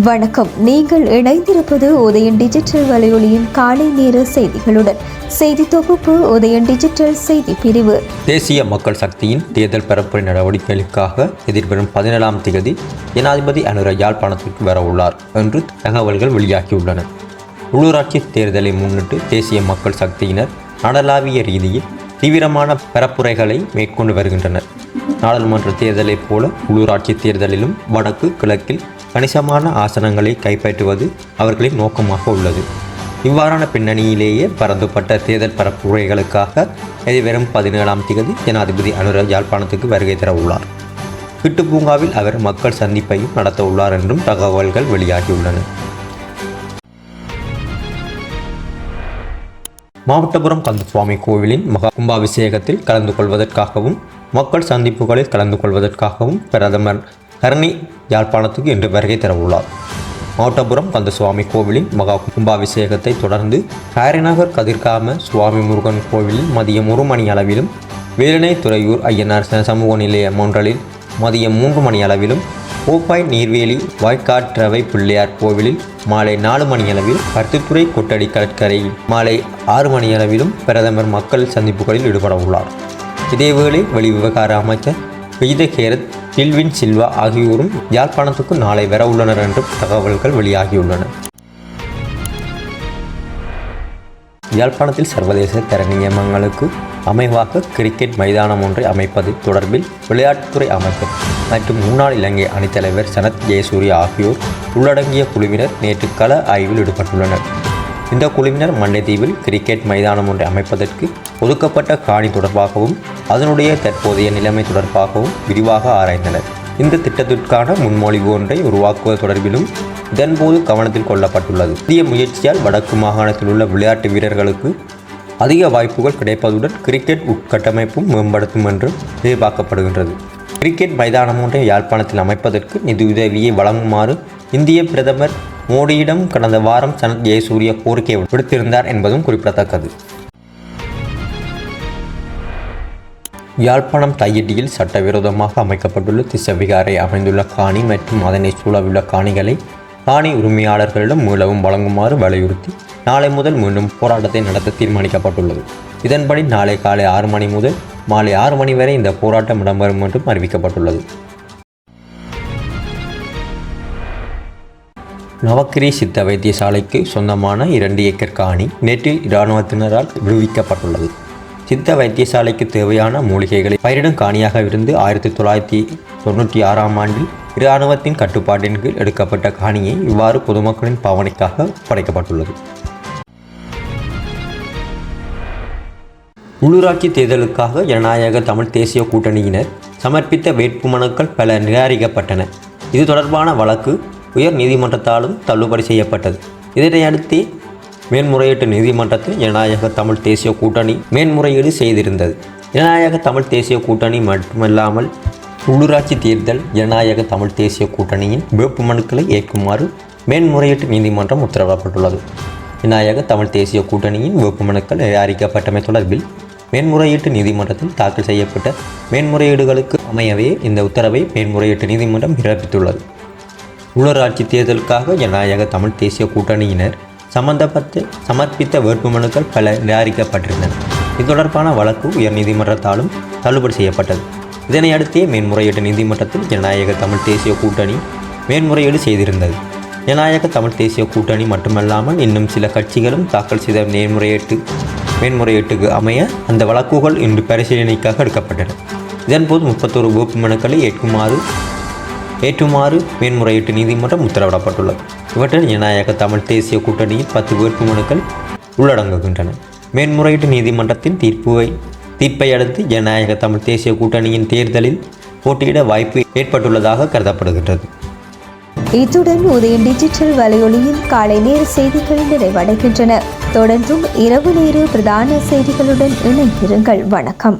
வணக்கம். நீங்கள் இணைந்திருப்பது உதயன் டிஜிட்டல் வலையொலியின் காலை நேர செய்திகளுடன். செய்தி தொகுப்பு உதயன் டிஜிட்டல் செய்தி பிரிவு. தேசிய மக்கள் சக்தியின் தேர்தல் பரப்புரை நடவடிக்கைகளுக்காக எதிர்வரும் 17ஆம் தேதி ஜனாதிபதி அனுர யாழ்ப்பாணத்திற்கு வரவுள்ளார் என்று தகவல்கள் வெளியாகியுள்ளன. உள்ளூராட்சி தேர்தலை முன்னிட்டு தேசிய மக்கள் சக்தியினர் நாடளாவிய ரீதியில் தீவிரமான பரப்புரைகளை மேற்கொண்டு வருகின்றனர். நாடாளுமன்ற தேர்தலைப் போல உள்ளூராட்சி தேர்தலிலும் வடக்கு கிழக்கில் கணிசமான ஆசனங்களை கைப்பற்றுவது அவர்களின் நோக்கமாக உள்ளது. இவ்வாறான பின்னணியிலேயே பரந்துபட்ட தேர்தல் பரப்புரைகளுக்காக எதிர்வரும் 17ஆம் தேதி ஜனாதிபதி அனுர யாழ்ப்பாணத்துக்கு வருகை தர உள்ளார். கிட்டு பூங்காவில் அவர் மக்கள் சந்திப்பையும் நடத்த உள்ளார் என்றும் தகவல்கள் வெளியாகியுள்ளன. மாவட்டபுரம் கந்தசுவாமி கோவிலின் மகா கும்பாபிஷேகத்தில் கலந்து கொள்வதற்காகவும் மக்கள் சந்திப்புகளில் கலந்து கொள்வதற்காகவும் பிரதமர் ஹரணி யாழ்ப்பாணத்துக்கு இன்று வருகை தரவுள்ளார். மாவட்டபுரம் கந்தசுவாமி கோவிலின் மகா கும்பாபிஷேகத்தை தொடர்ந்து காரைநகர் கதிர்காம சுவாமி முருகன் கோவிலில் மதியம் 1 மணி அளவிலும், வேலனை துறையூர் ஐயனார் சமூக நிலைய மொன்றலில் மதியம் 3 மணி அளவிலும், கோப்பாய் நீர்வேலி வாய்க்காற்றவை பிள்ளையார் கோவிலில் மாலை 4 மணி அளவில், பருத்தித்துறை கொட்டடி கடற்கரையில் மாலை 6 மணி அளவிலும் பிரதமர் மக்கள் சந்திப்புகளில் ஈடுபட உள்ளார். இதேவேளை வெளிவிவகார அமைச்சர் விஜித கேரத் டில்வின் சில்வா ஆகியோரும் யாழ்ப்பாணத்துக்கு நாளை வர உள்ளனர் என்றும் தகவல்கள் வெளியாகியுள்ளன. யாழ்ப்பாணத்தில் சர்வதேச தர நியமங்களுக்கு அமைவாக கிரிக்கெட் மைதானம் ஒன்றை அமைப்பது தொடர்பில் விளையாட்டுத்துறை அமைச்சர் மற்றும் முன்னாள் இலங்கை அணித்தலைவர் சனத் ஜெயசூரிய ஆகியோர் உள்ளடங்கிய குழுவினர் நேற்று கள ஆய்வில் ஈடுபட்டுள்ளனர். இந்த குழுவினர் மண்டைதீவில் கிரிக்கெட் மைதானம் ஒன்றை அமைப்பதற்கு ஒதுக்கப்பட்ட காணி தொடர்பாகவும் அதனுடைய தற்போதைய நிலைமை தொடர்பாகவும் விரிவாக ஆராய்ந்தனர். இந்த திட்டத்திற்கான முன்மொழிவு ஒன்றை உருவாக்குவது தொடர்பிலும் இதன்போது கவனத்தில் கொள்ளப்பட்டுள்ளது. புதிய முயற்சியால் வடக்கு மாகாணத்தில் உள்ள விளையாட்டு வீரர்களுக்கு அதிக வாய்ப்புகள் கிடைப்பதுடன் கிரிக்கெட் உட்கட்டமைப்பும் மேம்படுத்தும் என்று எதிர்பார்க்கப்படுகின்றது. கிரிக்கெட் மைதானம் ஒன்றை யாழ்ப்பாணத்தில் அமைப்பதற்கு நிதியுதவியை வழங்குமாறு இந்திய பிரதமர் மோடியிடம் கடந்த வாரம் சனத் ஜெயசூரிய கோரிக்கை விடுத்திருந்தார் என்பதும் குறிப்பிடத்தக்கது. யாழ்ப்பாணம் தையிட்டியில் சட்டவிரோதமாக அமைக்கப்பட்டுள்ள திசவிகாரை அமைந்துள்ள காணி மற்றும் அதனை சூழவுள்ள காணிகளை காணி உரிமையாளர்களிடம் மீளவும் வழங்குமாறு வலியுறுத்தி நாளை முதல் மீண்டும் போராட்டத்தை நடத்த தீர்மானிக்கப்பட்டுள்ளது. இதன்படி நாளை காலை 6 மணி முதல் மாலை 6 மணி வரை இந்த போராட்டம் இடம்பெறும் என்றும் அறிவிக்கப்பட்டுள்ளது. நவக்கிரி சித்த வைத்தியசாலைக்கு சொந்தமான 2 ஏக்கர் காணி நேற்று இராணுவத்தினரால் விடுவிக்கப்பட்டுள்ளது. சித்த வைத்தியசாலைக்கு தேவையான மூலிகைகளை பயிரிடும் காணியாக இருந்து 1996ஆம் ஆண்டில் இராணுவத்தின் கட்டுப்பாட்டின் கீழ் எடுக்கப்பட்ட காணியை இவ்வாறு பொதுமக்களின் பாவனைக்காக படைக்கப்பட்டுள்ளது. உள்ளூராட்சி தேர்தலுக்காக ஜனநாயக தமிழ் தேசிய கூட்டணியினர் சமர்ப்பித்த வேட்புமனுக்கள் பல நிராகரிக்கப்பட்டன. இது தொடர்பான வழக்கு உயர் நீதிமன்றத்தாலும் தள்ளுபடி செய்யப்பட்டது. இதனையடுத்து மேன்முறையீட்டு நீதிமன்றத்தில் ஜனநாயக தமிழ் தேசிய கூட்டணி மேன்முறையீடு செய்திருந்தது. ஜனநாயக தமிழ் தேசிய கூட்டணி மட்டுமல்லாமல் உள்ளூராட்சி தேர்தல் ஜனநாயக தமிழ் தேசிய கூட்டணியின் வேட்புமனுக்களை ஏற்குமாறு மேன்முறையீட்டு நீதிமன்றம் உத்தரவிடப்பட்டுள்ளது. ஜனநாயக தமிழ் தேசிய கூட்டணியின் வேட்புமனுக்கள் நிராகரிக்கப்பட்டமை தொடர்பில் மேன்முறையீட்டு நீதிமன்றத்தில் தாக்கல் செய்யப்பட்ட மேன்முறையீடுகளுக்கு அமையவே இந்த உத்தரவை மேன்முறையீட்டு நீதிமன்றம் பிறப்பித்துள்ளது. உள்ளூராட்சி தேர்தலுக்காக ஜனநாயக தமிழ் தேசிய கூட்டணியினர் சமர்ப்பித்த வேட்புமனுக்கள் பல நிராகரிக்கப்பட்டிருந்தன. இது தொடர்பான வழக்கு உயர்நீதிமன்றத்தாலும் தள்ளுபடி செய்யப்பட்டது. இதனையடுத்தே மேன்முறையீட்டு நீதிமன்றத்தில் ஜனநாயக தமிழ் தேசிய கூட்டணி மேன்முறையீடு செய்திருந்தது. ஜனநாயக தமிழ் தேசிய கூட்டணி மட்டுமல்லாமல் இன்னும் சில கட்சிகளும் தாக்கல் செய்த மேன்முறையீட்டுக்கு அமைய அந்த வழக்குகள் இன்று பரிசீலனைக்காக எடுக்கப்பட்டன. இதன்போது 31 வேட்புமனுக்களை ஏற்றுமாறு மேன்முறையீட்டு நீதிமன்றம் உத்தரவிடப்பட்டுள்ளது. இவற்றில் ஜனநாயக தமிழ் தேசிய கூட்டணியில் 10 வேட்புமனுக்கள் உள்ளடங்குகின்றன. மேன்முறையீட்டு நீதிமன்றத்தின் தீர்ப்பை அடுத்து ஜனநாயக தமிழ் தேசிய கூட்டணியின் தேர்தலில் போட்டியிட வாய்ப்பு ஏற்பட்டுள்ளதாக கருதப்படுகின்றது. இத்துடன் உதயன் டிஜிட்டல் வலையொலியின் காலை நேர செய்திகள் நிறைவடைகின்றன. தொடர்ந்தும் இரவு நேர பிரதான செய்திகளுடன் இணைந்திருங்கள். வணக்கம்.